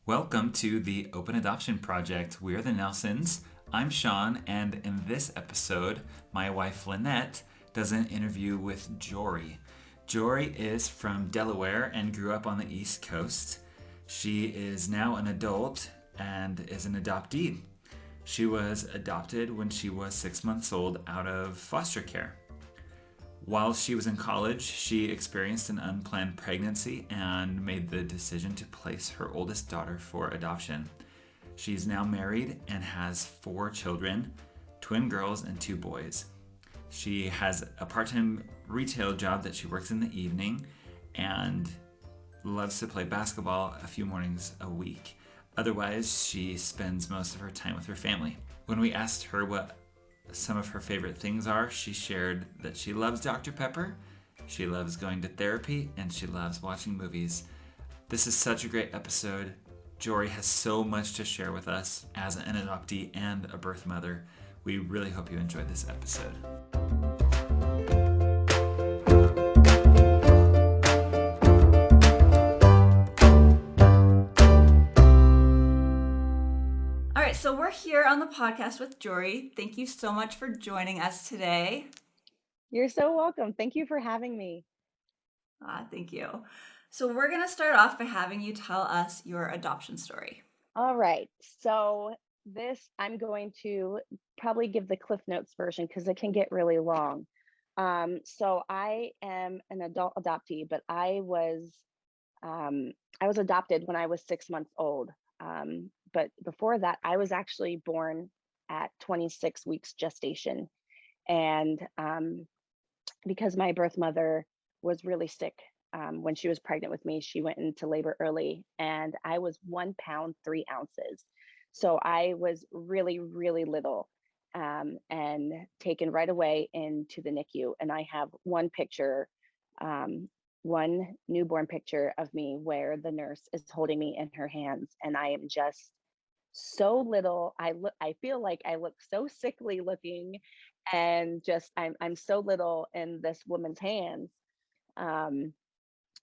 Welcome to the Open Adoption Project. We're the Nelsons. I'm Sean, and in this episode, my wife Lanette does an interview with Jori. Jori is from Delaware and grew up on the East Coast. She is now an adult and is an adoptee. She was adopted when she was 6 months old out of foster care. While she was in college, she experienced an unplanned pregnancy and made the decision to place her oldest daughter for adoption. She's now married and has 4 children, twin girls and 2 boys. She has a part time retail job that she works in the evening and loves to play basketball a few mornings a week. Otherwise, she spends most of her time with her family. When we asked her what some of her favorite things are, she shared that she loves Dr. Pepper, she loves going to therapy, and she loves watching movies. This is such a great episode. Jori has so much to share with us as an adoptee and a birth mother. We really hope you enjoyed this episode. All right, so we're here on the podcast with Jori. Thank you so much for joining us today. You're so welcome. Thank you for having me. Thank you. So we're going to start off by having you tell us your adoption story. All right. So I'm going to probably give the Cliff Notes version because it can get really long. So I am an adult adoptee, but I was adopted when I was 6 months old. But before that, I was actually born at 26 weeks gestation, and because my birth mother was really sick. When she was pregnant with me, she went into labor early, and I was 1 pound 3 ounces. So I was really, really little, and taken right away into the NICU. And I have um, one newborn picture of me where the nurse is holding me in her hands, and I am just so little. I feel like I look so sickly looking, and just I'm so little in this woman's hands. Um,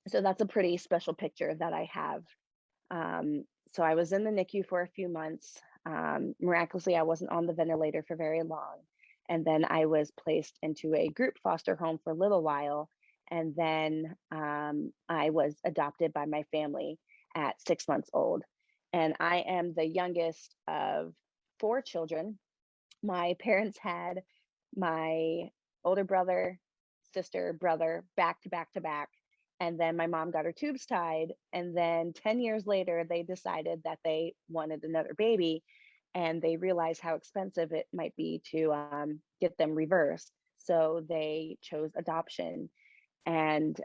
so that's a pretty special picture that I have. So I was in the NICU for a few months. Miraculously, I wasn't on the ventilator for very long. And then I was placed into a group foster home for a little while. And then I was adopted by my family at 6 months old. And I am the youngest of 4 children. My parents had my older brother, sister, brother back to back to back. And then my mom got her tubes tied. And then 10 years later, they decided that they wanted another baby. And they realized how expensive it might be to get them reversed. So they chose adoption. And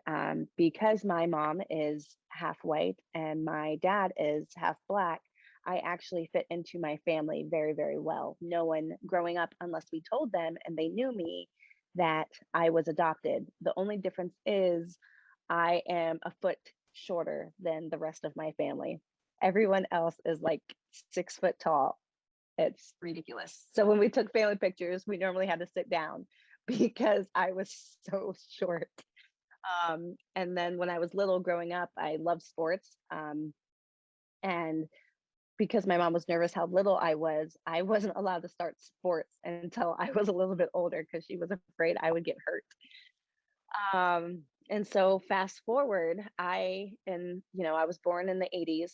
because my mom is half white and my dad is half black, I actually fit into my family very, very well. No one growing up, unless we told them and they knew me, that I was adopted. The only difference is I am a foot shorter than the rest of my family. Everyone else is like 6 foot tall. It's ridiculous. So when we took family pictures, we normally had to sit down because I was so short. And then when I was little growing up, I loved sports. And because my mom was nervous how little I wasn't allowed to start sports until I was a little bit older because she was afraid I would get hurt. And so fast forward, I was born in the 80s.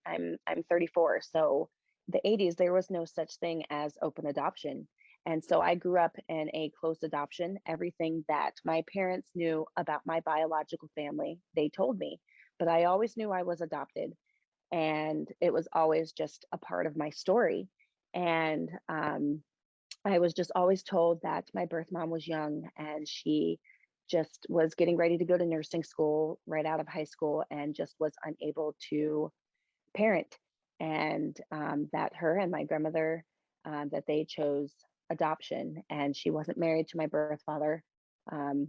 I'm 34. So the 80s, there was no such thing as open adoption. And so I grew up in a closed adoption. Everything that my parents knew about my biological family, they told me. But I always knew I was adopted. And it was always just a part of my story. And I was just always told that my birth mom was young and she just was getting ready to go to nursing school right out of high school and just was unable to parent. And that her and my grandmother, that they chose adoption, and she wasn't married to my birth father. Um,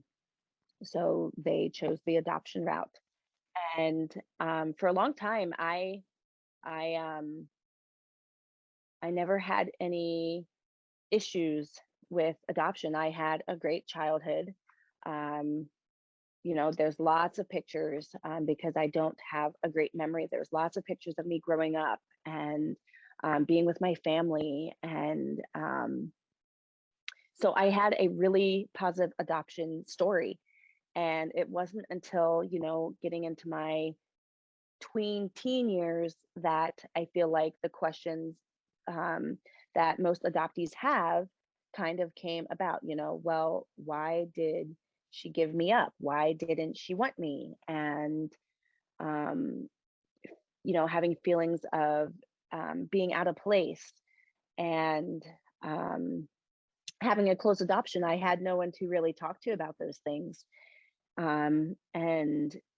so they chose the adoption route. And for a long time, I I never had any issues with adoption. I had a great childhood. Um, there's lots of pictures because I don't have a great memory. There's lots of pictures of me growing up and being with my family. And so I had a really positive adoption story. And it wasn't until, getting into my tween teen years that I feel like the questions um, that most adoptees have kind of came about, well, why did she give me up? Why didn't she want me? And, um, having feelings of being out of place and having a close adoption, I had no one to really talk to about those things. And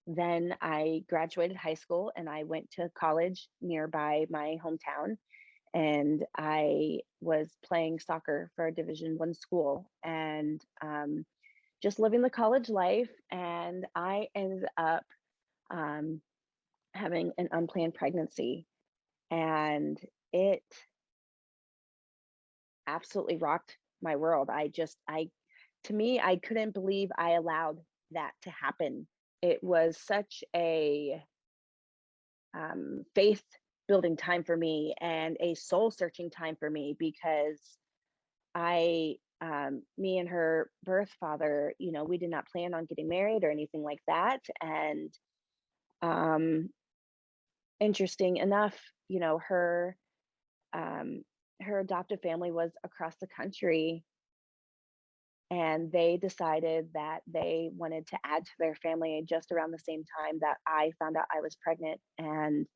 then I graduated high school and I went to college nearby my hometown. And I was playing soccer for a Division I school and just living the college life. And I ended up um, having an unplanned pregnancy. And it absolutely rocked my world. To me, I couldn't believe I allowed that to happen. It was such a faith building time for me and a soul searching time for me because me and her birth father, we did not plan on getting married or anything like that. And um, interesting enough, um, her adoptive family was across the country and they decided that they wanted to add to their family just around the same time that I found out I was pregnant. And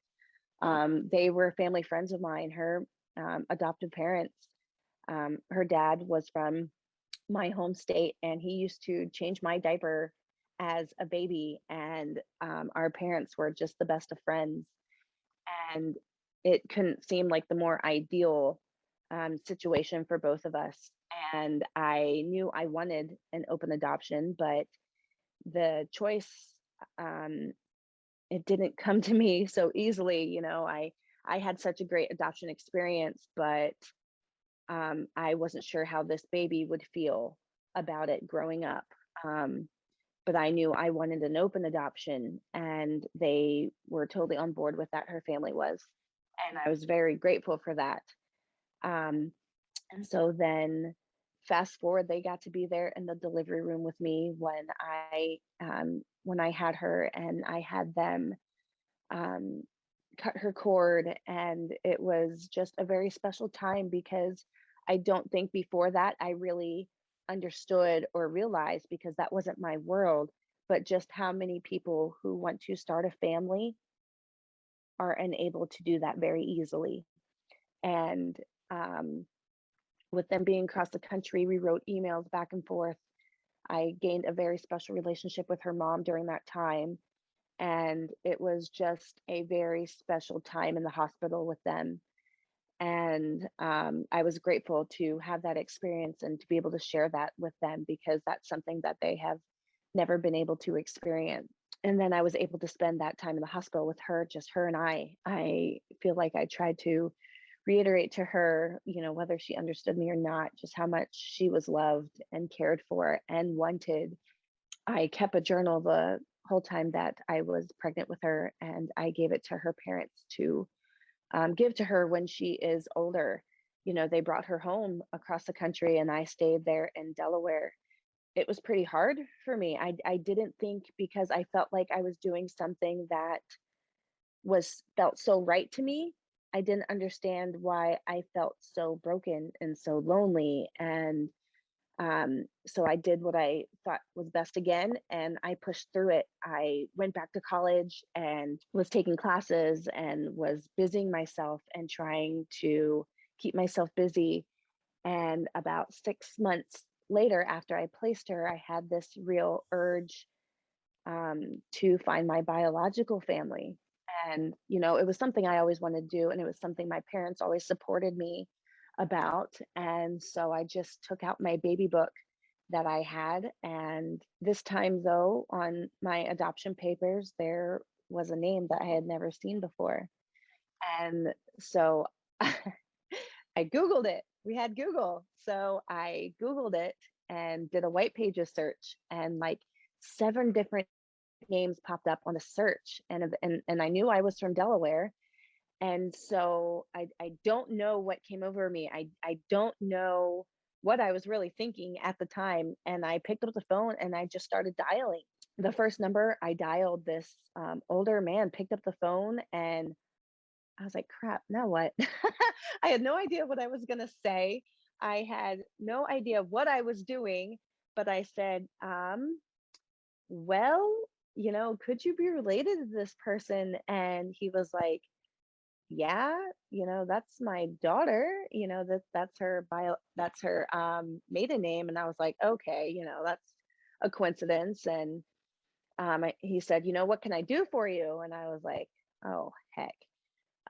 they were family friends of mine, her adoptive parents. Her dad was from my home state and he used to change my diaper as a baby. And our parents were just the best of friends. And it couldn't seem like the more ideal situation for both of us. And I knew I wanted an open adoption, but the choice, um, it didn't come to me so easily. I had such a great adoption experience, but I wasn't sure how this baby would feel about it growing up. Um, but I knew I wanted an open adoption, and they were totally on board with that. Her family was, and I was very grateful for that. Um, and so then, fast forward, they got to be there in the delivery room with me when I had her, and I had them um, cut her cord, and it was just a very special time because I don't think before that I really understood or realized, because that wasn't my world, but just how many people who want to start a family are unable to do that very easily. And um, with them being across the country, we wrote emails back and forth. I gained a very special relationship with her mom during that time. And it was just a very special time in the hospital with them. And I was grateful to have that experience and to be able to share that with them because that's something that they have never been able to experience. And then I was able to spend that time in the hospital with her, just her and I. I feel like I tried to reiterate to her, whether she understood me or not, just how much she was loved and cared for and wanted. I kept a journal the whole time that I was pregnant with her, and I gave it to her parents to give to her when she is older. They brought her home across the country, and I stayed there in Delaware. It was pretty hard for me. I didn't think, because I felt like I was doing something that was felt so right to me. I didn't understand why I felt so broken and so lonely. And so I did what I thought was best again, and I pushed through it. I went back to college and was taking classes and was busying myself and trying to keep myself busy. And about 6 months later, after I placed her, I had this real urge to find my biological family. And, it was something I always wanted to do. And it was something my parents always supported me about. And so I just took out my baby book that I had. And this time, though, on my adoption papers, there was a name that I had never seen before. And so I Googled it. We had Google. So I Googled it and did a white pages search. And like 7 different names popped up on the search, and I knew I was from Delaware. And so I don't know what came over me. I don't know what I was really thinking at the time. And I picked up the phone and I just started dialing. The first number I dialed, this older man picked up the phone, and I was like, crap, now what? I had no idea what I was going to say. I had no idea what I was doing, but I said, well, could you be related to this person? And he was like, yeah, that's my daughter, that's her maiden name. And I was like, okay, that's a coincidence. And he said, what can I do for you? And I was like, oh heck.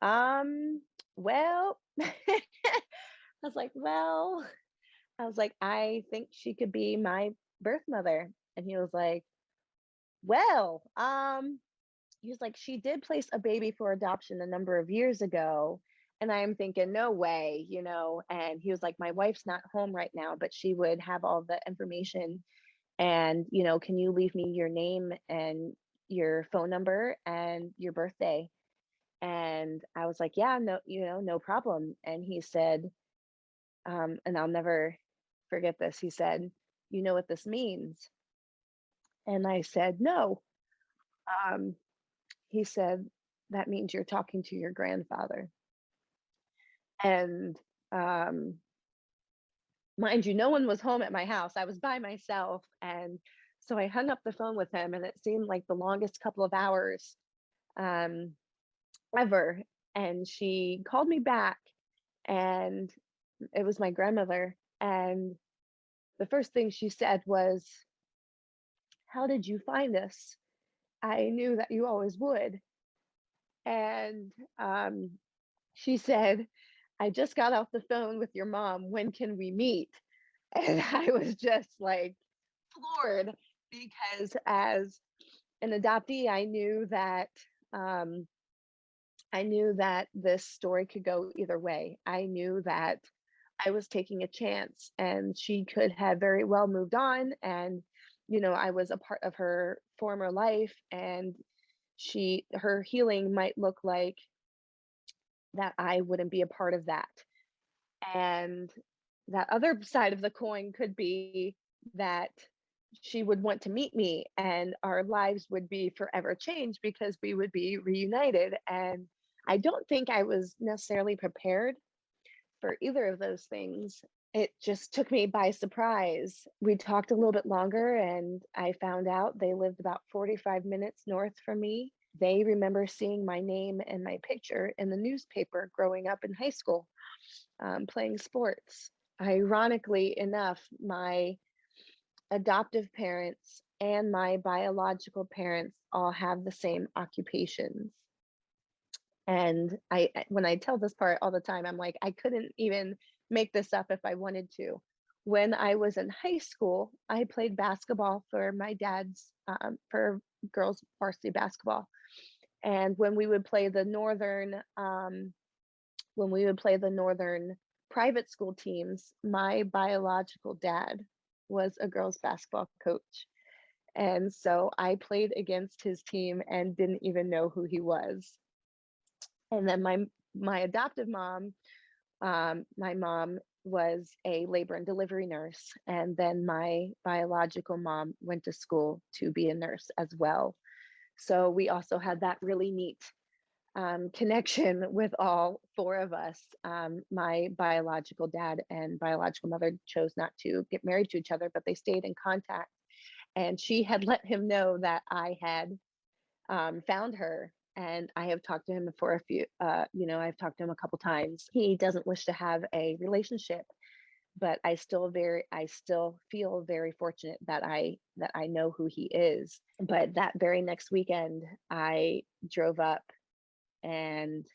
Um, well, I was like, well, I think she could be my birth mother. And well, he was like, she did place a baby for adoption a number of years ago. And I'm thinking, no way, And he was like, my wife's not home right now, but she would have all the information. And, can you leave me your name and your phone number and your birthday? And I was like, yeah, no, no problem. And he said, and I'll never forget this. He said, you know what this means? And I said, no. Um, he said, that means you're talking to your grandfather. And mind you, no one was home at my house. I was by myself. And so I hung up the phone with him, and it seemed like the longest couple of hours um, ever. And she called me back, and it was my grandmother. And the first thing she said was, how did you find us? I knew that you always would. And she said, I just got off the phone with your mom. When can we meet? And I was just like floored, because as an adoptee, um, I knew that this story could go either way. I knew that I was taking a chance, and she could have very well moved on. And, I was a part of her former life, and her healing might look like that I wouldn't be a part of that. And that other side of the coin could be that she would want to meet me, and our lives would be forever changed because we would be reunited. And I don't think I was necessarily prepared for either of those things. It just took me by surprise. We talked a little bit longer, and I found out they lived about 45 minutes north from me. They remember seeing my name and my picture in the newspaper growing up in high school, playing sports. Ironically enough, my adoptive parents and my biological parents all have the same occupations. And when I tell this part all the time, I'm like, I couldn't even make this up if I wanted to. When I was in high school, I played basketball for my dad's, for girls varsity basketball. And when we would play the northern private school teams, my biological dad was a girls basketball coach. And so I played against his team and didn't even know who he was. And then my adoptive mom, my mom was a labor and delivery nurse, and then my biological mom went to school to be a nurse as well. So we also had that really neat connection with all four of us. My biological dad and biological mother chose not to get married to each other, but they stayed in contact. And she had let him know that I had found her. And I have talked to him for I've talked to him a couple times. He doesn't wish to have a relationship, but I still feel very fortunate that I know who he is. But that very next weekend, I drove up and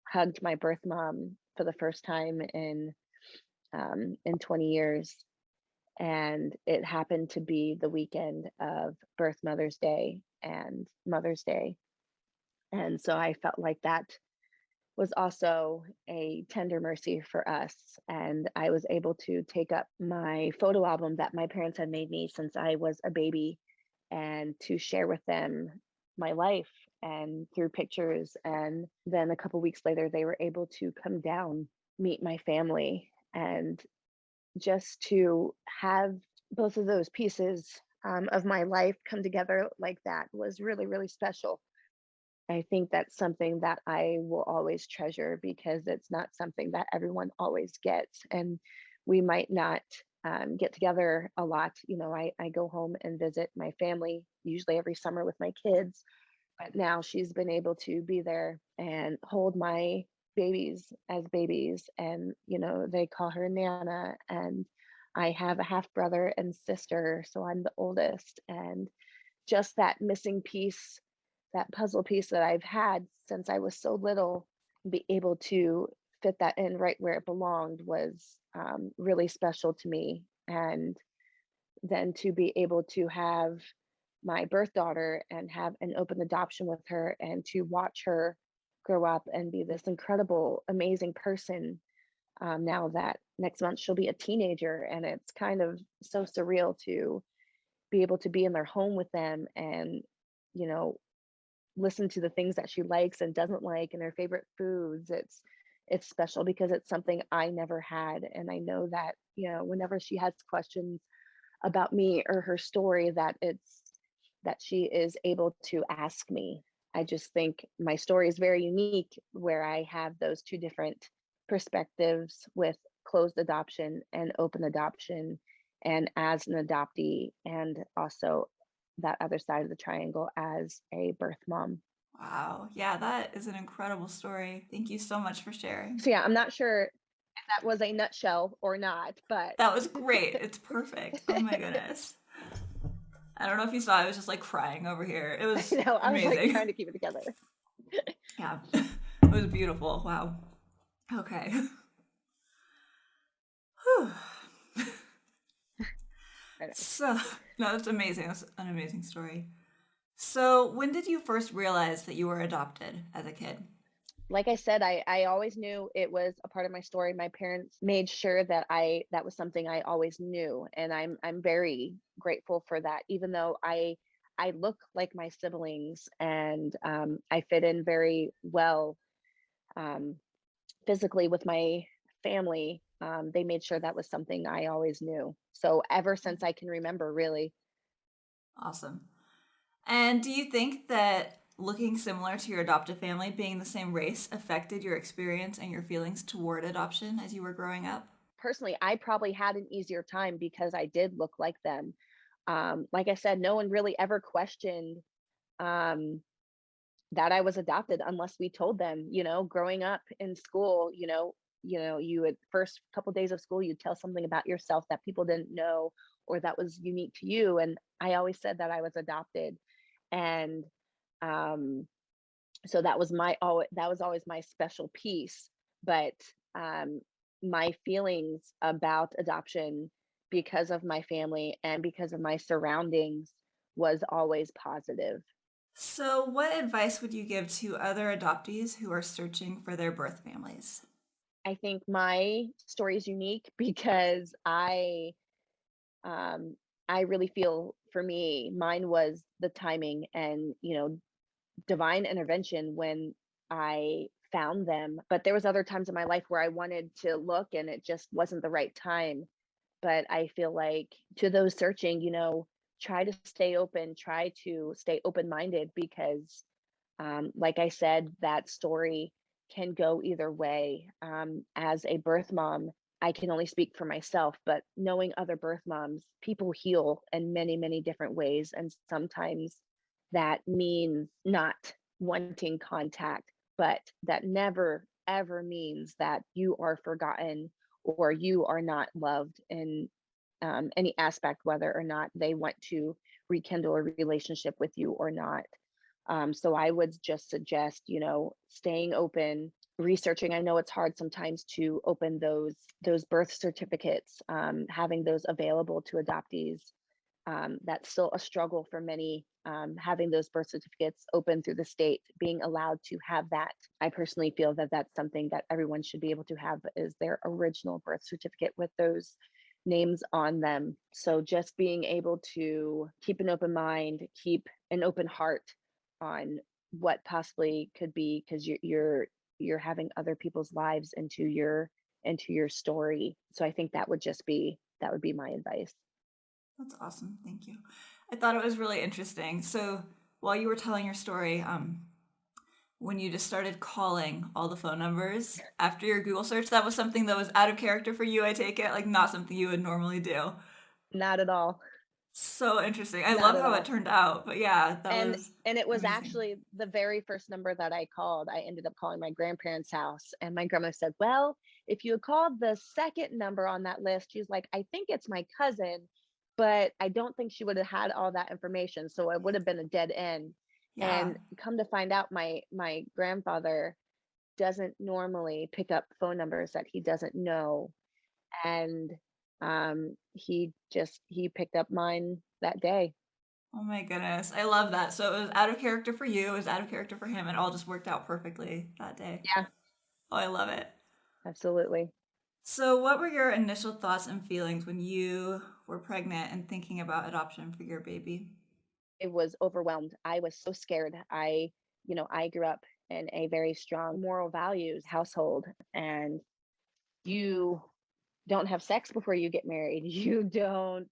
hugged my birth mom for the first time in 20 years. And it happened to be the weekend of birth Mother's Day and Mother's Day. And so I felt like that was also a tender mercy for us. And I was able to take up my photo album that my parents had made me since I was a baby and to share with them my life and through pictures. And then a couple weeks later, they were able to come down, meet my family, and just to have both of those pieces of my life come together like that was really, really special. I think that's something that I will always treasure because it's not something that everyone always gets. And we might not get together a lot. I go home and visit my family usually every summer with my kids, but now she's been able to be there and hold my babies as babies. And, they call her Nana. And I have a half brother and sister. So I'm the oldest. And just that missing piece, that puzzle piece that I've had since I was so little, be able to fit that in right where it belonged was really special to me. And then to be able to have my birth daughter and have an open adoption with her and to watch her grow up and be this incredible, amazing person. Now that next month she'll be a teenager, and it's kind of so surreal to be able to be in their home with them and, you know, listen to the things that she likes and doesn't like and her favorite foods. It's special because it's something I never had. And I know that, whenever she has questions about me or her story, that she is able to ask me. I just think my story is very unique where I have those two different perspectives with closed adoption and open adoption, and as an adoptee, and also that other side of the triangle as a birth mom. Wow. Yeah, that is an incredible story. Thank you so much for sharing. So yeah, I'm not sure if that was a nutshell or not, but That was great. It's perfect. Oh my goodness. I don't know if you saw, I was just like crying over here. It I was know I was like amazing. trying to keep it together. Yeah, it was beautiful. Wow. Okay. Whew. I know. So, no, that's amazing. That's an amazing story. So, when did you first realize that you were adopted as a kid? Like I said, I always knew it was a part of my story. My parents made sure that was something I always knew, and I'm very grateful for that. Even though I look like my siblings, and I fit in very well um, physically with my family. They made sure that was something I always knew. So ever since I can remember, really. Awesome. And do you think that looking similar to your adoptive family, being the same race, affected your experience and your feelings toward adoption as you were growing up? Personally, I probably had an easier time because I did look like them. Like I said, no one really ever questioned um, that I was adopted unless we told them. Growing up in school, you would first couple days of school, you'd tell something about yourself that people didn't know or that was unique to you. And I always said that I was adopted, and um, so that was always my special piece. But um, my feelings about adoption, because of my family and because of my surroundings, was always positive. So, what advice would you give to other adoptees who are searching for their birth families? I think my story is unique because um, I really feel, for me, mine was the timing and, divine intervention when I found them. But there was other times in my life where I wanted to look and it just wasn't the right time. But I feel like, to those searching, try to stay open, try to stay open-minded, because like I said, that story can go either way. As a birth mom, I can only speak for myself, but knowing other birth moms, people heal in many, many different ways. And sometimes that means not wanting contact, but that never, ever means that you are forgotten or you are not loved in any aspect, whether or not they want to rekindle a relationship with you or not. So I would just suggest, staying open, researching. I know it's hard sometimes to open those birth certificates, having those available to adoptees. That's still a struggle for many, having those birth certificates open through the state, being allowed to have that. I personally feel that that's something that everyone should be able to have, is their original birth certificate with those names on them. So just being able to keep an open mind, keep an open heart on what possibly could be, because you're having other people's lives into your story. So I think that would be my advice. That's awesome. Thank you. I thought it was really interesting. So while you were telling your story, when you just started calling all the phone numbers after your Google search, that was something that was out of character for you, I take it, like not something you would normally do. Not at all. So interesting. I Not love at how it all. turned out. But yeah, that and was and it was amazing. actually the very first number that I called. I ended up calling my grandparents' house, and my grandma said, well, if you had called the second number on that list, she's like, I think it's my cousin, but I don't think she would have had all that information, so it would have been a dead end. Yeah. And come to find out, my grandfather doesn't normally pick up phone numbers that he doesn't know. And he picked up mine that day. Oh my goodness. I love that. So it was out of character for you, it was out of character for him. It all just worked out perfectly that day. Yeah, Oh, I love it. absolutely. So, what were your initial thoughts and feelings when you were pregnant and thinking about adoption for your baby? I was overwhelmed. I was so scared. I grew up in a very strong moral values household, and you don't have sex before you get married. You don't,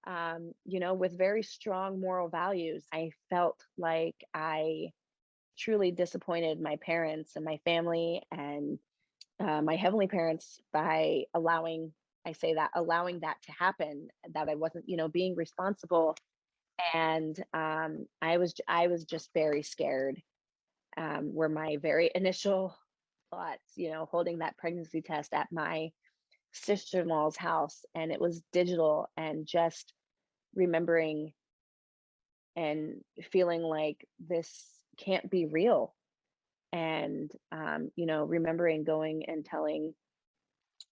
with very strong moral values. I felt like I truly disappointed my parents and my family and my heavenly parents by allowing that to happen, that I wasn't, being responsible. And I was just very scared. Were my very initial thoughts, holding that pregnancy test at my sister-in-law's house, and it was digital, and just remembering and feeling like this can't be real. And remembering going and telling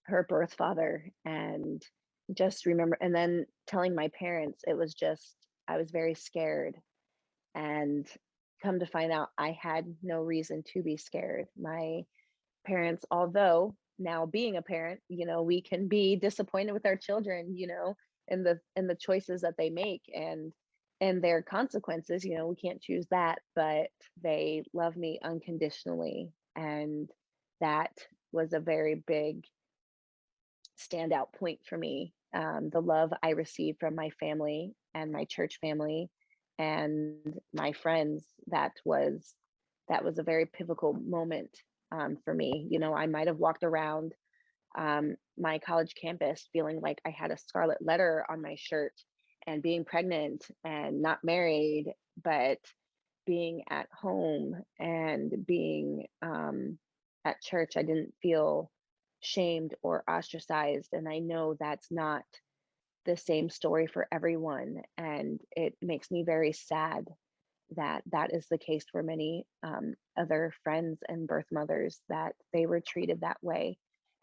her birth father, and just remember, and then telling my parents. It was just, I was very scared. And come to find out, I had no reason to be scared. My parents, although now being a parent, we can be disappointed with our children, in the choices that they make, and their consequences. We can't choose that, but they love me unconditionally. And that was a very big standout point for me. The love I received from my family and my church family and my friends, that was a very pivotal moment, for me. I might have walked around, my college campus feeling like I had a scarlet letter on my shirt, and being pregnant and not married, but being at home and being, at church, I didn't feel shamed or ostracized. And I know that's not the same story for everyone. And it makes me very sad that that is the case for many, other friends and birth mothers, that they were treated that way,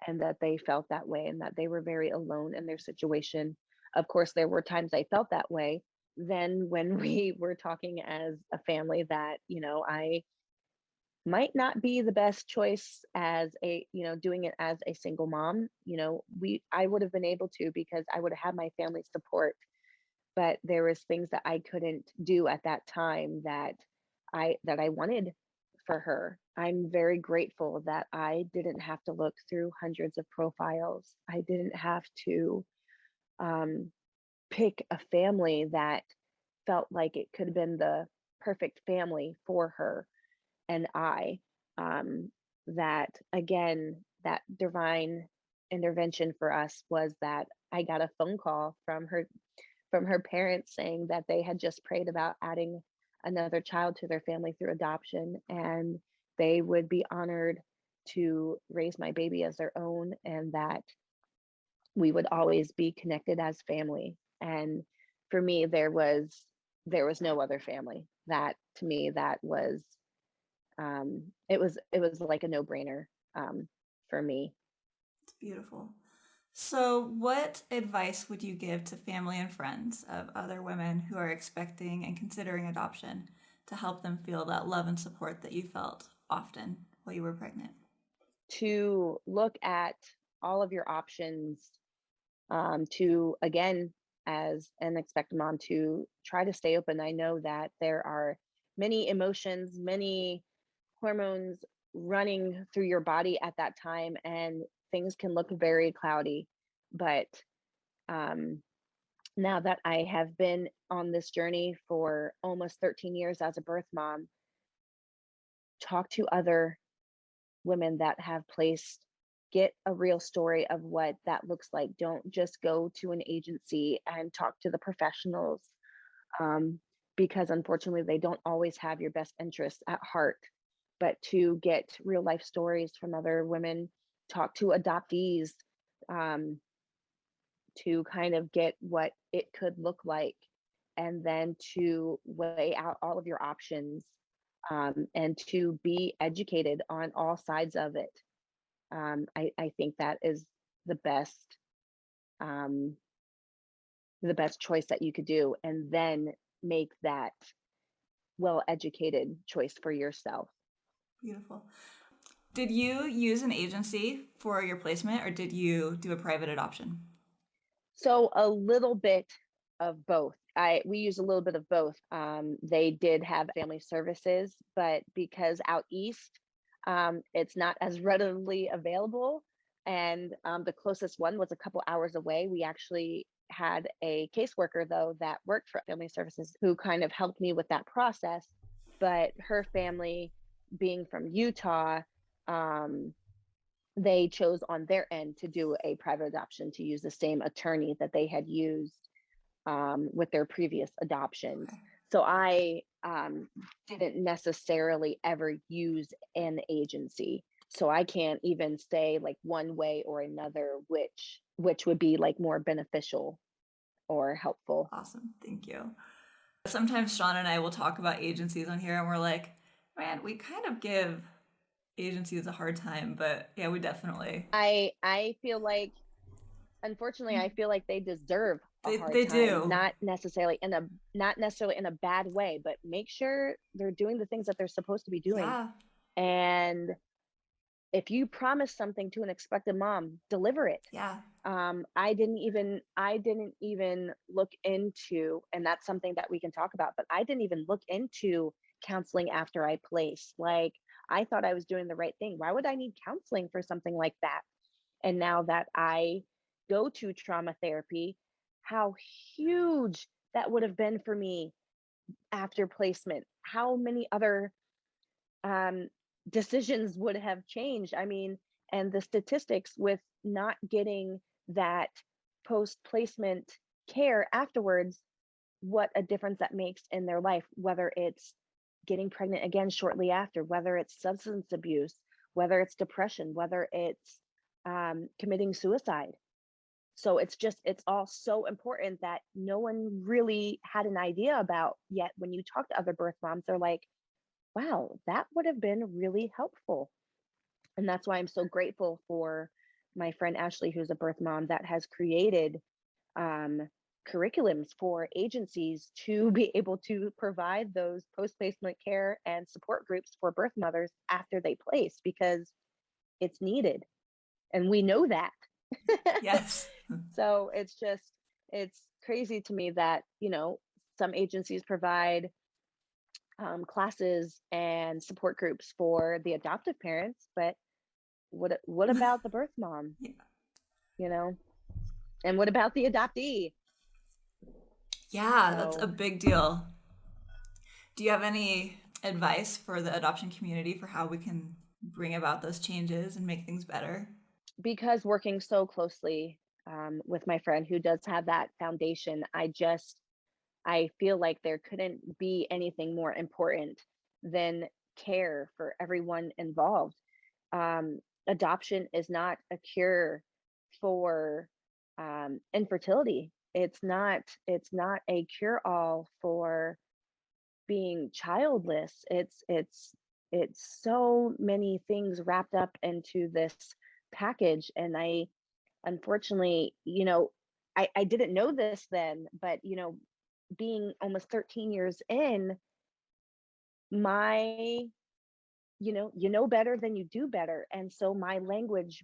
and that they felt that way, and that they were very alone in their situation. Of course, there were times I felt that way. Then, when we were talking as a family, that, I might not be the best choice as a, doing it as a single mom. I would have been able to, because I would have had my family support, but there was things that I couldn't do at that time, that I wanted for her. I'm very grateful that I didn't have to look through hundreds of profiles. I didn't have to, um, pick a family that felt like it could have been the perfect family for her and I. Um, that again, that divine intervention for us was that I got a phone call from her parents saying that they had just prayed about adding another child to their family through adoption, and they would be honored to raise my baby as their own, and that we would always be connected as family. And for me, there was no other family. That, to me, that was, it was like a no-brainer, for me. It's beautiful. So, what advice would you give to family and friends of other women who are expecting and considering adoption to help them feel that love and support that you felt often while you were pregnant? To look at all of your options to, again, as an expectant mom, to try to stay open. I know that there are many emotions, many hormones running through your body at that time, and things can look very cloudy. But um, now that I have been on this journey for almost 13 years as a birth mom, talk to other women that have placed, get a real story of what that looks like. Don't just go to an agency and talk to the professionals, um, because unfortunately they don't always have your best interests at heart. But to get real life stories from other women, talk to adoptees, um, to kind of get what it could look like, and then to weigh out all of your options, and to be educated on all sides of it. I think that is the best, um, the best choice that you could do, and then make that well educated choice for yourself. Beautiful. Did you use an agency for your placement, or did you do a private adoption? So a little bit of both. We use a little bit of both. They did have family services, but because out east, it's not as readily available. And the closest one was a couple hours away. We actually had a caseworker, though, that worked for family services who kind of helped me with that process. But her family, being from Utah, um, they chose on their end to do a private adoption, to use the same attorney that they had used, with their previous adoptions. Okay. So I didn't necessarily ever use an agency. So I can't even say like one way or another which would be like more beneficial or helpful. Awesome. Thank you. Sometimes Sean and I will talk about agencies on here and we're like, man, we kind of give agencies a hard time, but yeah, we definitely. I feel like, unfortunately, I feel like they deserve a hard They time, do. not necessarily in a bad way, but make sure they're doing the things that they're supposed to be doing. Yeah. And if you promise something to an expected mom, deliver it. Yeah. I didn't even look into, and that's something that we can talk about, but I didn't even look into counseling after I placed. Like, I thought I was doing the right thing. Why would I need counseling for something like that? And now that I go to trauma therapy, how huge that would have been for me after placement. How many other um, decisions would have changed? I mean, and the statistics with not getting that post placement care afterwards, what a difference that makes in their life, whether it's getting pregnant again shortly after, whether it's substance abuse, whether it's depression, whether it's committing suicide. So it's all so important that no one really had an idea about yet. When you talk to other birth moms, they're like, wow, that would have been really helpful. And that's why I'm so grateful for my friend Ashley, who's a birth mom, that has created um, curriculums for agencies to be able to provide those post placement care and support groups for birth mothers after they place, because it's needed. And we know that. Yes. So it's crazy to me that, some agencies provide classes and support groups for the adoptive parents, but what about the birth mom? Yeah. You know, and what about the adoptee? Yeah, that's a So big deal. Do you have any advice for the adoption community for how we can bring about those changes and make things better? because working so closely with my friend who does have that foundation, I feel like there couldn't be anything more important than care for everyone involved. Adoption is not a cure for infertility. It's not a cure all for being childless. It's so many things wrapped up into this package. And I, unfortunately, I didn't know this then, but being almost 13 years in, my you know better than you do better. And so my language,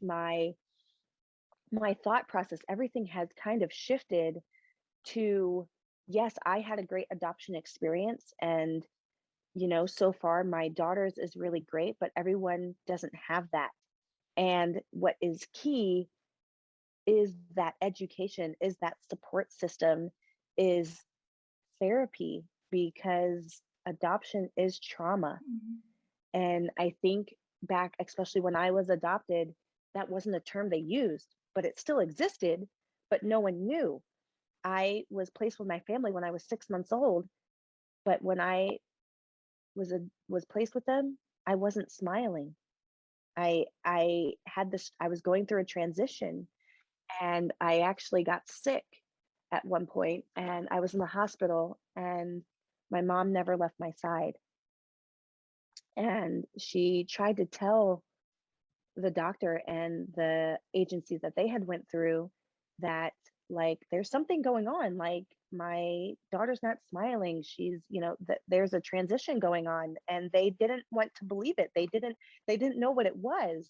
my thought process, everything has kind of shifted to, yes, I had a great adoption experience, and so far my daughter's is really great, but everyone doesn't have that. And what is key is that education, is that support system, is therapy, because adoption is trauma. Mhm. And I think back, especially when I was adopted, that wasn't a term they used, but it still existed, but no one knew. I was placed with my family when I was 6 months old, but when I was placed with them, I wasn't smiling. I was going through a transition, and I actually got sick at one point, and I was in the hospital, and my mom never left my side. And she tried to tell the doctor and the agencies that they had went through that, like, there's something going on, like my daughter's not smiling, she's, that there's a transition going on, and they didn't want to believe it. They didn't know what it was.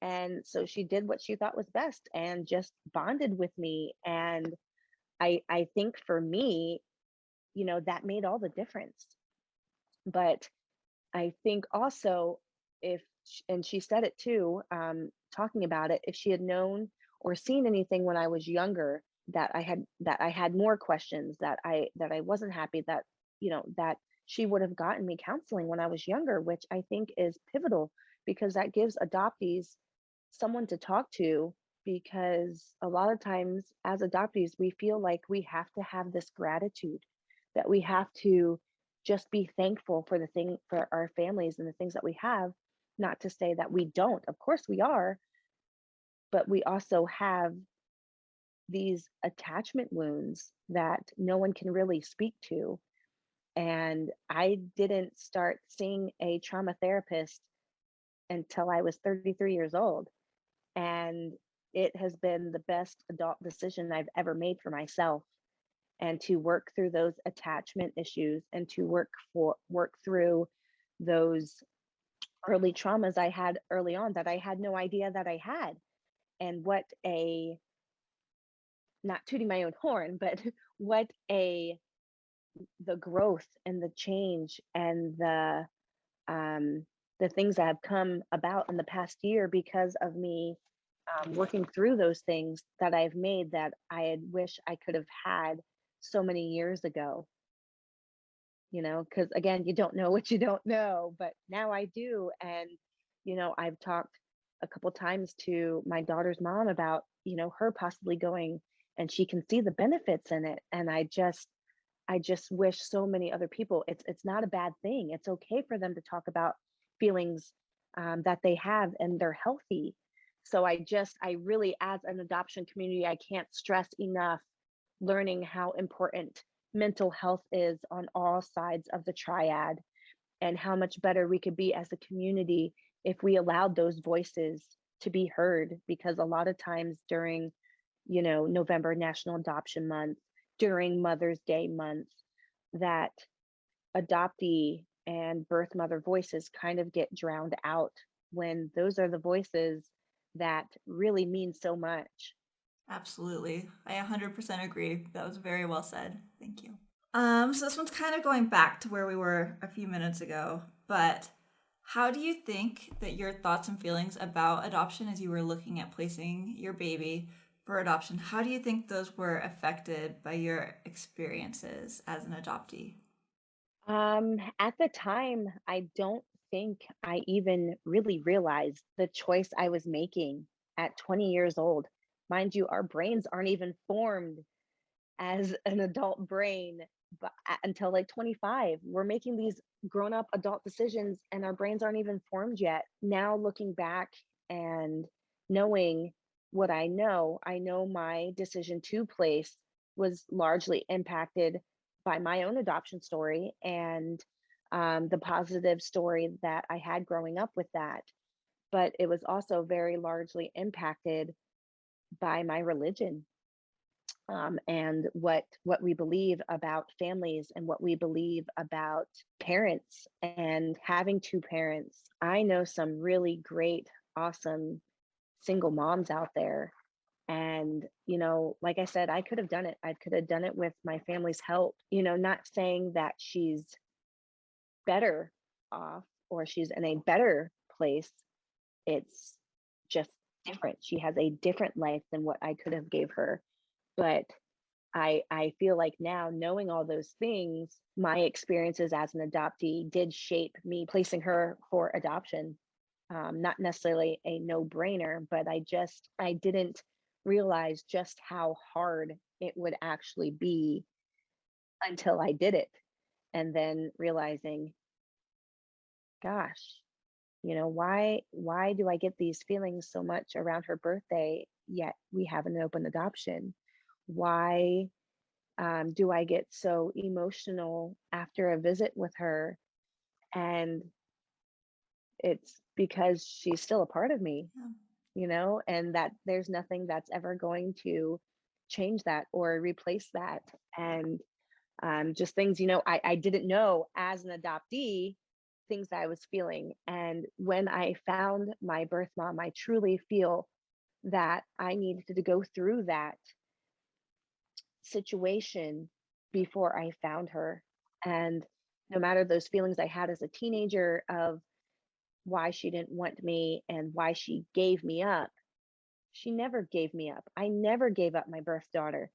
And so she did what she thought was best and just bonded with me. And I think for me, that made all the difference. But I think also, and she said it too, talking about it, if she had known or seen anything when I was younger, that I had more questions, that I wasn't happy, that she would have gotten me counseling when I was younger, which I think is pivotal, because that gives adoptees someone to talk to. Because a lot of times as adoptees, we feel like we have to have this gratitude, that we have to just be thankful for our families and the things that we have. Not to say that we don't, of course we are, but we also have these attachment wounds that no one can really speak to. And I didn't start seeing a trauma therapist until I was 33 years old. And it has been the best adult decision I've ever made for myself, and to work through those attachment issues, and to work through those early traumas I had early on that I had no idea that I had. And what a, not tooting my own horn, but what a the growth and the change and um the things that have come about in the past year because of me, working through those things that I've made, that I had wish I could have had so many years ago. Because again, you don't know what you don't know, but now I do. And I've talked a couple times to my daughter's mom about her possibly going, and she can see the benefits in it. And I just wish so many other people, it's not a bad thing, it's okay for them to talk about feelings, that they have, and they're healthy. So I really, as an adoption community, I can't stress enough learning how important mental health is on all sides of the triad, and how much better we could be as a community if we allowed those voices to be heard. Because a lot of times during, November National Adoption Month, during Mother's Day month, that adoptee and birth mother voices kind of get drowned out, when those are the voices that really mean so much. Absolutely. I 100% agree. That was very well said. Thank you. So this one's kind of going back to where we were a few minutes ago, but how do you think that your thoughts and feelings about adoption, as you were looking at placing your baby for adoption, how do you think those were affected by your experiences as an adoptee? At the time, I don't think I even really realized the choice I was making at 20 years old. Mind you, our brains aren't even formed as an adult brain, but until like 25. We're making these grown-up adult decisions, and our brains aren't even formed yet. Now looking back and knowing what I know my decision to place was largely impacted by my own adoption story, and the positive story that I had growing up with that. But it was also very largely impacted by my religion, and what we believe about families, and what we believe about parents and having two parents. I know some really great, awesome single moms out there, And, like I said, I could have done it. I could have done it with my family's help, not saying that she's better off or she's in a better place. It's just different. She has a different life than what I could have gave her. But I feel like now, knowing all those things, my experiences as an adoptee did shape me placing her for adoption. Not necessarily a no-brainer, but I didn't realize just how hard it would actually be until I did it. And then realizing, gosh, why do I get these feelings so much around her birthday, yet we have an open adoption? Why do I get so emotional after a visit with her? And it's because she's still a part of me, and that there's nothing that's ever going to change that or replace that. And just things, I didn't know as an adoptee, things that I was feeling. And when I found my birth mom, I truly feel that I needed to go through that situation before I found her. And no matter those feelings I had as a teenager of why she didn't want me and why she gave me up, she never gave me up. I never gave up my birth daughter.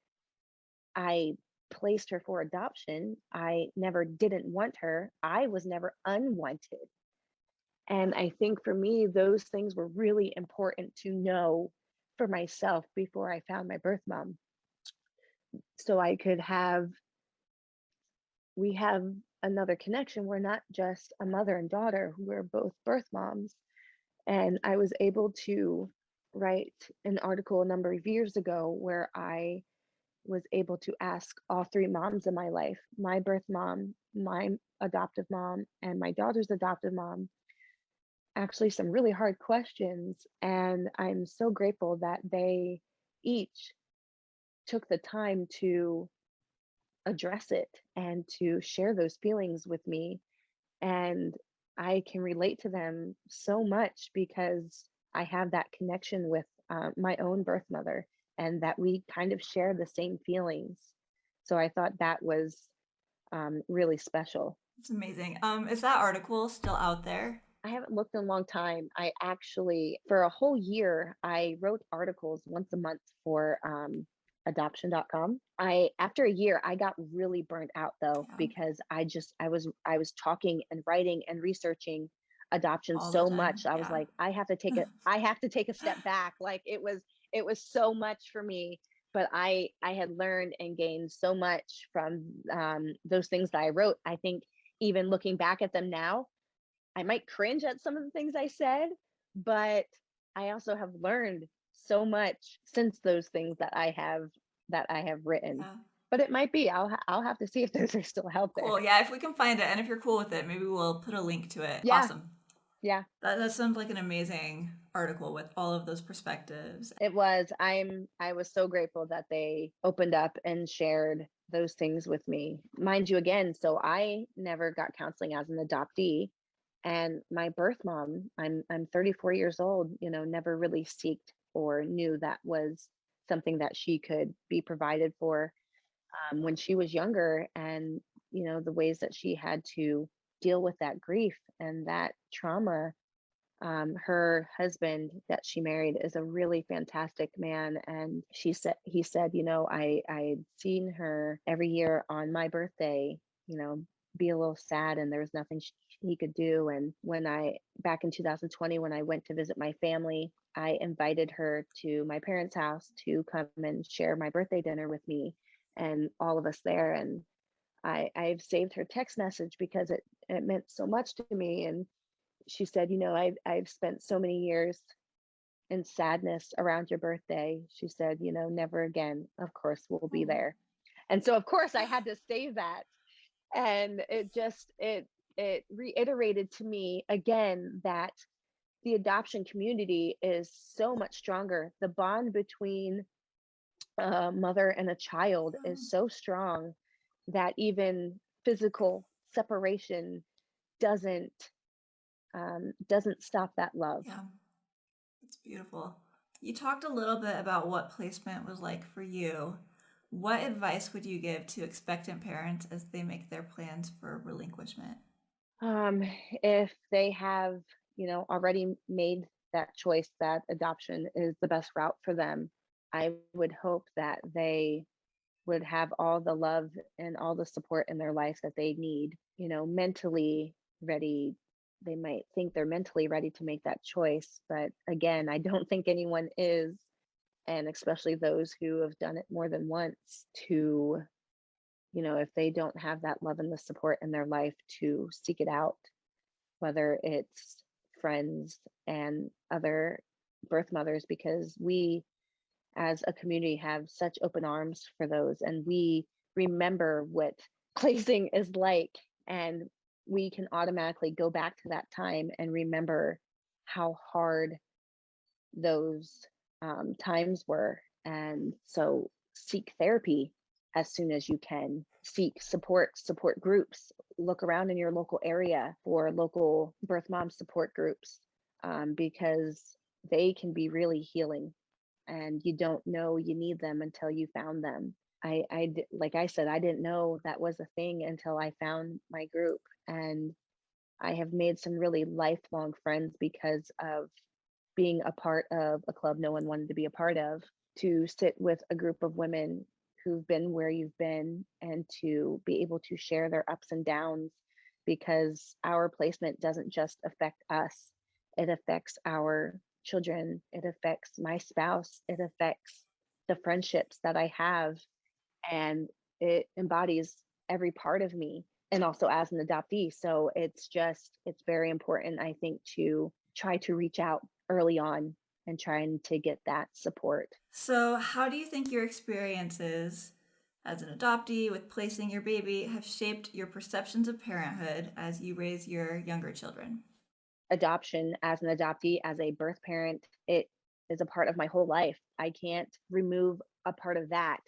I placed her for adoption. I never didn't want her. I was never unwanted. And I think for me, those things were really important to know for myself before I found my birth mom. So we have another connection. We're not just a mother and daughter, we're both birth moms. And I was able to write an article a number of years ago where I was able to ask all three moms in my life, my birth mom, my adoptive mom, and my daughter's adoptive mom, actually some really hard questions. And I'm so grateful that they each took the time to address it and to share those feelings with me. And I can relate to them so much because I have that connection with my own birth mother and that we kind of share the same feelings. So I thought that was really special. It's amazing. Is that article still out there? I haven't looked in a long time. I actually, for a whole year, I wrote articles once a month for adoption.com. After a year, I got really burnt out though, Yeah. because I was talking and writing and researching adoption All the so time. much. I was Yeah. like, I have to take a step back. Like it was so much for me. But I had learned and gained so much from those things that I wrote. I think even looking back at them now, I might cringe at some of the things I said, but I also have learned so much since those things that I have written. Yeah. But it might be I'll have to see if those are still out there. Cool. Yeah, if we can find it and if you're cool with it, maybe we'll put a link to it. Yeah. Awesome. Yeah. That sounds like an amazing article with all of those perspectives. It was. I was so grateful that they opened up and shared those things with me. Mind you, again, so I never got counseling as an adoptee. And my birth mom, I'm 34 years old, never really seeked or knew that was something that she could be provided for when she was younger. And the ways that she had to deal with that grief and that trauma. Her husband that she married is a really fantastic man, and he said, I'd seen her every year on my birthday, be a little sad, and there was nothing he could do. And when I back in 2020, when I went to visit my family, I invited her to my parents' house to come and share my birthday dinner with me and all of us there. And I've saved her text message because it meant so much to me. And she said, I've spent so many years in sadness around your birthday. She said, never again. Of course, we'll be there. And so, of course, I had to save that. And it reiterated to me again that the adoption community is so much stronger. The bond between a mother and a child is so strong that even physical separation doesn't doesn't stop that love. Yeah. It's beautiful. You talked a little bit about what placement was like for you. What advice would you give to expectant parents as they make their plans for relinquishment? Um, if they have, already made that choice that adoption is the best route for them, I would hope that they would have all the love and all the support in their life that they need, mentally ready. They might think they're mentally ready to make that choice, but again, I don't think anyone is, and especially those who have done it more than once to, if they don't have that love and the support in their life to seek it out, whether it's friends and other birth mothers, because we as a community have such open arms for those, and we remember what placing is like, and we can automatically go back to that time and remember how hard those times were. And so seek therapy as soon as you can. Seek support groups. Look around in your local area for local birth mom support groups, because they can be really healing, and you don't know you need them until you found them. Like I said, I didn't know that was a thing until I found my group, and I have made some really lifelong friends because of being a part of a club no one wanted to be a part of, to sit with a group of women who've been where you've been and to be able to share their ups and downs, because our placement doesn't just affect us, it affects our children, it affects my spouse, it affects the friendships that I have, and it embodies every part of me, and also as an adoptee. So it's very important, I think, to try to reach out early on and trying to get that support. So, how do you think your experiences as an adoptee with placing your baby have shaped your perceptions of parenthood as you raise your younger children? Adoption, as an adoptee, as a birth parent, it is a part of my whole life. I can't remove a part of that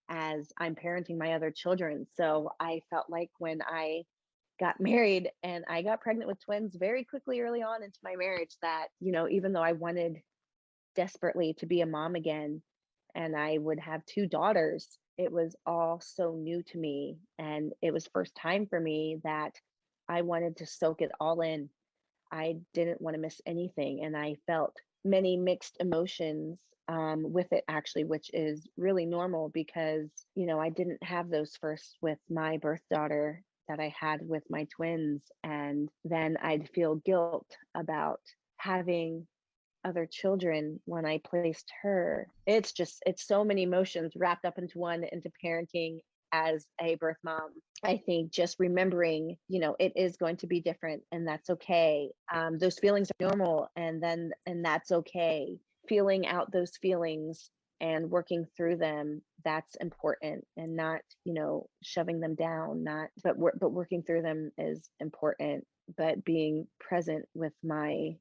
as I'm parenting my other children. So I felt like when I got married and I got pregnant with twins very quickly early on into my marriage, that, even though I wanted desperately to be a mom again and I would have two daughters, it was all so new to me. And it was first time for me that I wanted to soak it all in. I didn't want to miss anything. And I felt many mixed emotions with it, actually, which is really normal because, I didn't have those first with my birth daughter that I had with my twins. And then I'd feel guilt about having other children when I placed her. It's so many emotions wrapped up into one, into parenting as a birth mom. I think just remembering, it is going to be different and that's okay. Those feelings are normal, and that's okay. Feeling out those feelings and working through them, that's important, and not, shoving them down, not, but working through them is important. But being present with my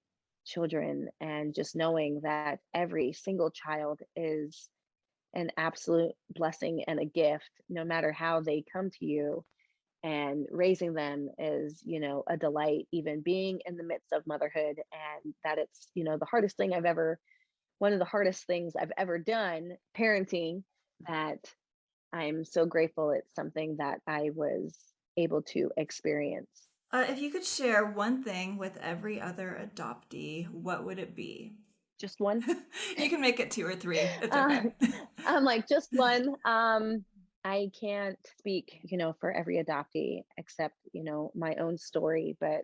children and just knowing that every single child is an absolute blessing and a gift, no matter how they come to you. And raising them is, a delight, even being in the midst of motherhood, and that it's, one of the hardest things I've ever done, parenting, that I'm so grateful it's something that I was able to experience. If you could share one thing with every other adoptee, what would it be? Just one. You can make it two or three. It's uh, okay. I'm like, just one. I can't speak, for every adoptee except, my own story, but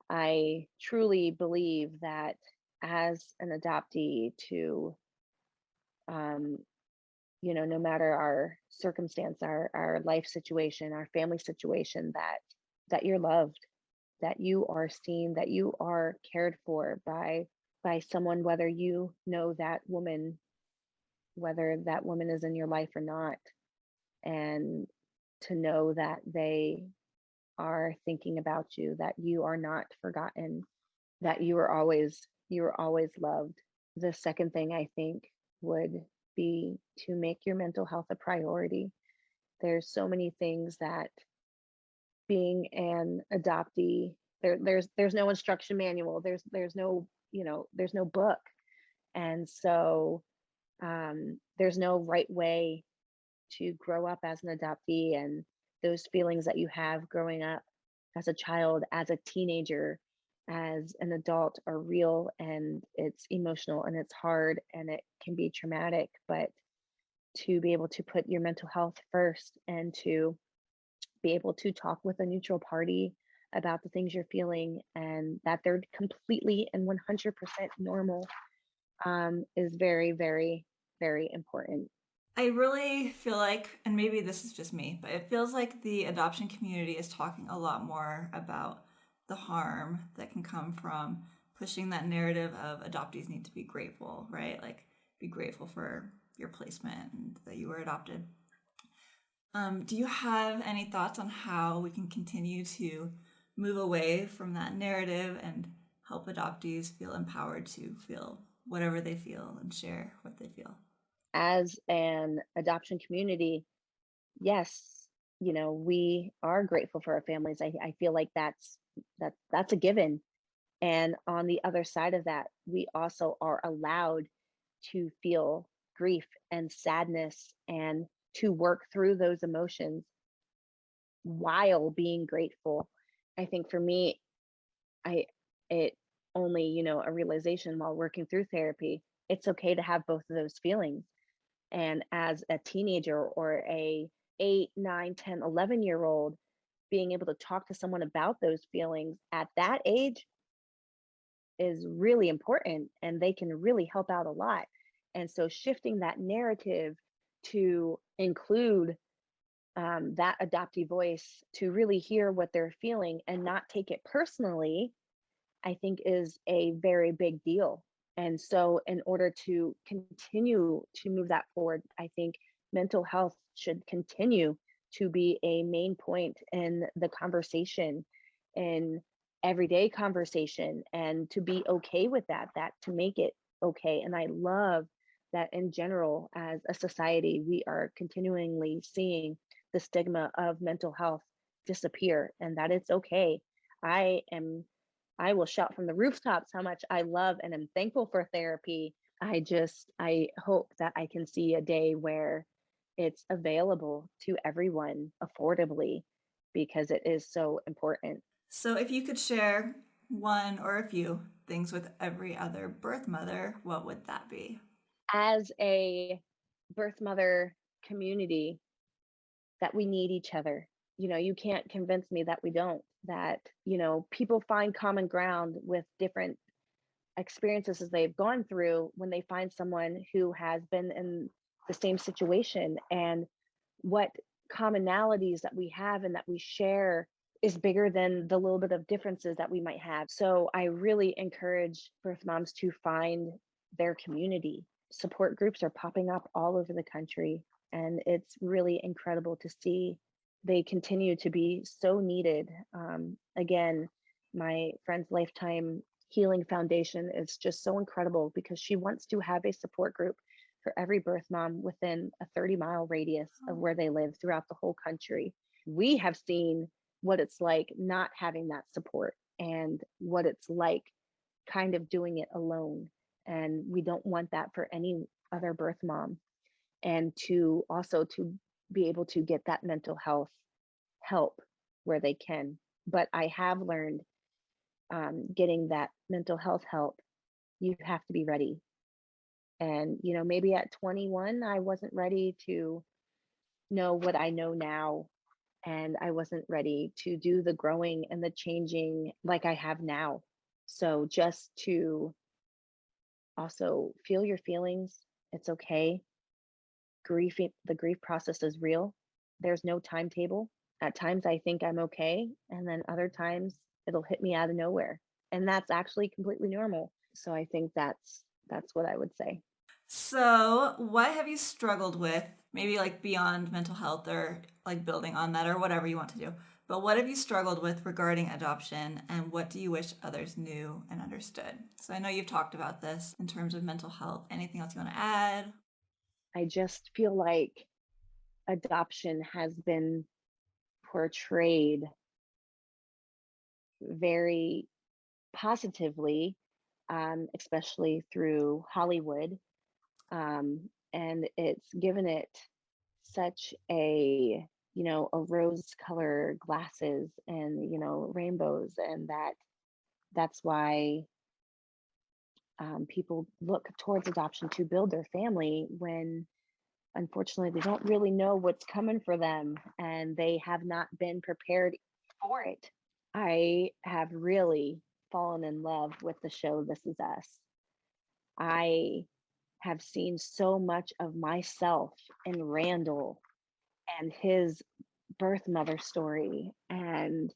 I truly believe that as an adoptee to, um, no matter our circumstance, our life situation, our family situation, that you're loved, that you are seen, that you are cared for by someone, whether that woman is in your life or not, and to know that they are thinking about you, that you are not forgotten, that you are always loved. The second thing I think would be to make your mental health a priority. There's so many things that being an adoptee, there's no instruction manual, there's no book, And so there's no right way to grow up as an adoptee, and those feelings that you have growing up as a child, as a teenager, as an adult are real, and it's emotional and it's hard and it can be traumatic. But to be able to put your mental health first and to be able to talk with a neutral party about the things you're feeling and that they're completely and 100% normal is very, very, very important. I really feel like, and maybe this is just me, but it feels like the adoption community is talking a lot more about the harm that can come from pushing that narrative of adoptees need to be grateful, right? Like, be grateful for your placement and that you were adopted. Do you have any thoughts on how we can continue to move away from that narrative and help adoptees feel empowered to feel whatever they feel and share what they feel? As an adoption community, yes, we are grateful for our families. I feel like that's a given. And on the other side of that, we also are allowed to feel grief and sadness and to work through those emotions while being grateful. I think for me, I it only, a realization while working through therapy. It's okay to have both of those feelings. And as a teenager or a 8, 9, 10, 11-year old, being able to talk to someone about those feelings at that age is really important, and they can really help out a lot. And so shifting that narrative to include that adoptee voice to really hear what they're feeling and not take it personally, I think is a very big deal. And so, in order to continue to move that forward, I think mental health should continue to be a main point in the conversation, in everyday conversation, and to be okay with that to make it okay. And I love that in general, as a society, we are continually seeing the stigma of mental health disappear and that it's okay. I am I will shout from the rooftops how much I love and am thankful for therapy. I hope that I can see a day where it's available to everyone affordably because it is so important. So, if you could share one or a few things with every other birth mother, what would that be? As a birth mother community, that we need each other. You can't convince me that we don't, that, people find common ground with different experiences as they've gone through when they find someone who has been in the same situation, and what commonalities that we have and that we share is bigger than the little bit of differences that we might have. So I really encourage birth moms to find their community. Support groups are popping up all over the country, and it's really incredible to see. They continue to be so needed. Again, my friend's Lifetime Healing Foundation is just so incredible because she wants to have a support group for every birth mom within a 30-mile radius of where they live throughout the whole country. We have seen what it's like not having that support and what it's like kind of doing it alone. And we don't want that for any other birth mom. And to also to be able to get that mental health help where they can. But I have learned, getting that mental health help, you have to be ready. And, maybe at 21, I wasn't ready to know what I know now. And I wasn't ready to do the growing and the changing like I have now. So just to also feel your feelings, it's okay. The grief process is real. There's no timetable. At times I think I'm okay, and then other times it'll hit me out of nowhere. And that's actually completely normal. So I think that's what I would say. So, what have you struggled with? Maybe like beyond mental health or like building on that or whatever you want to do. But what have you struggled with regarding adoption and what do you wish others knew and understood? So, I know you've talked about this in terms of mental health. Anything else you want to add? I just feel like adoption has been portrayed very positively, especially through Hollywood. And it's given it such a, a rose color glasses and, rainbows. And that's why people look towards adoption to build their family when unfortunately they don't really know what's coming for them and they have not been prepared for it. I have really fallen in love with the show This Is Us. I have seen so much of myself in Randall and his birth mother story, and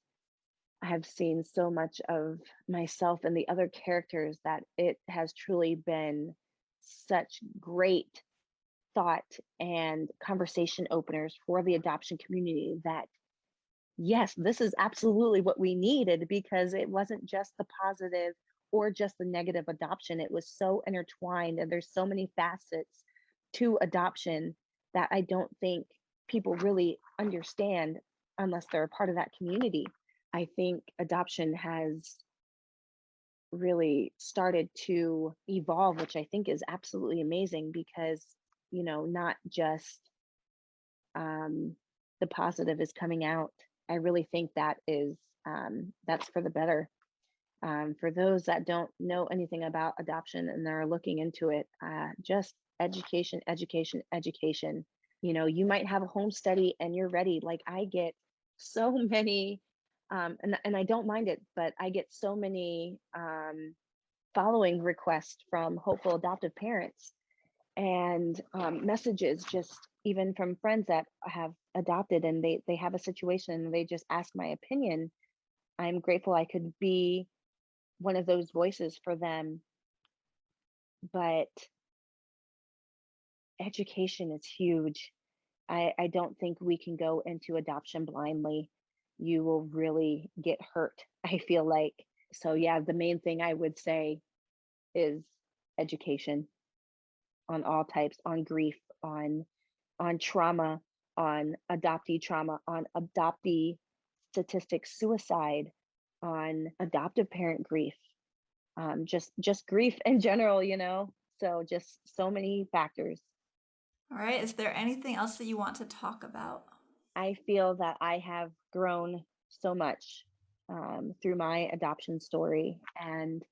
I have seen so much of myself and the other characters that it has truly been such great thought and conversation openers for the adoption community that yes, this is absolutely what we needed, because it wasn't just the positive or just the negative adoption. It was so intertwined, and there's so many facets to adoption that I don't think people really understand unless they're a part of that community. I think adoption has really started to evolve, which I think is absolutely amazing because, not just the positive is coming out. I really think that's for the better. For those that don't know anything about adoption and they're looking into it, just education, education, education. You might have a home study and you're ready. Like I get so many, and I don't mind it, but I get so many following requests from hopeful adoptive parents and messages, just even from friends that have adopted and they have a situation and they just ask my opinion. I'm grateful I could be one of those voices for them. But education is huge. I don't think we can go into adoption blindly. You will really get hurt, I feel like. So yeah, the main thing I would say is education on all types, on grief, on trauma, on adoptee trauma, on adoptee statistics, suicide, on adoptive parent grief, just grief in general, So just so many factors. All right. Is there anything else that you want to talk about? I feel that I have grown so much through my adoption story, and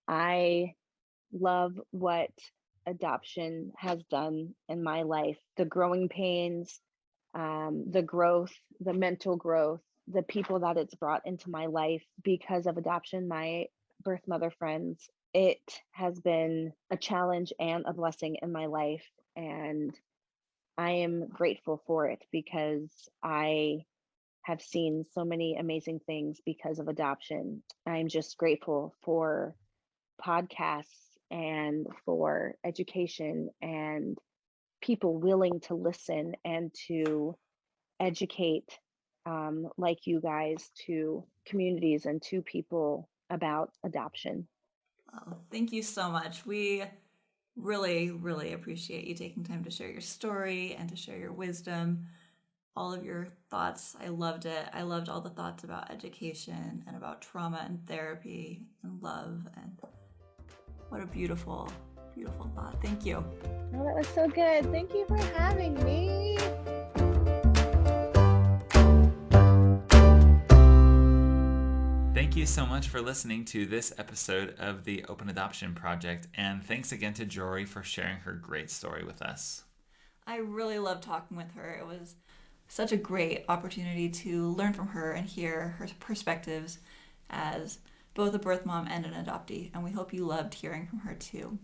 I love what adoption has done in my life. The growing pains, the growth, the mental growth, the people that it's brought into my life because of adoption, my birth mother friends. It has been a challenge and a blessing in my life. And I am grateful for it because I have seen so many amazing things because of adoption. I'm just grateful for podcasts and for education and people willing to listen and to educate, like you guys, to communities and to people about adoption. Well, thank you so much. We really, really appreciate you taking time to share your story and to share your wisdom, all of your thoughts. I loved it. I loved all the thoughts about education and about trauma and therapy and love. And what a beautiful, beautiful thought. Thank you. Oh, that was so good. Thank you for having me. Thank you so much for listening to this episode of the Open Adoption Project, and thanks again to Jori for sharing her great story with us. I really loved talking with her. It was such a great opportunity to learn from her and hear her perspectives as both a birth mom and an adoptee, and we hope you loved hearing from her too.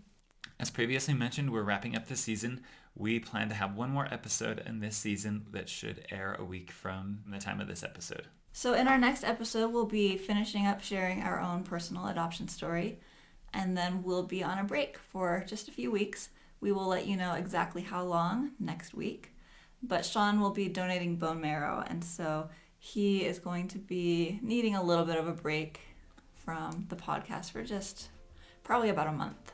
As previously mentioned, we're wrapping up this season. We plan to have one more episode in this season that should air a week from the time of this episode. So in our next episode, we'll be finishing up sharing our own personal adoption story, and then we'll be on a break for just a few weeks. We will let you know exactly how long next week, but Sean will be donating bone marrow, and so he is going to be needing a little bit of a break from the podcast for just probably about a month.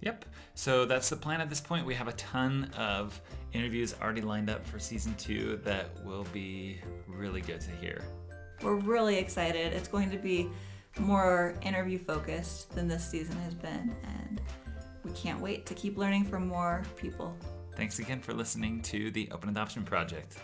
Yep. So that's the plan at this point. We have a ton of interviews already lined up for season 2 that will be really good to hear. We're really excited. It's going to be more interview focused than this season has been, and we can't wait to keep learning from more people. Thanks again for listening to the Open Adoption Project.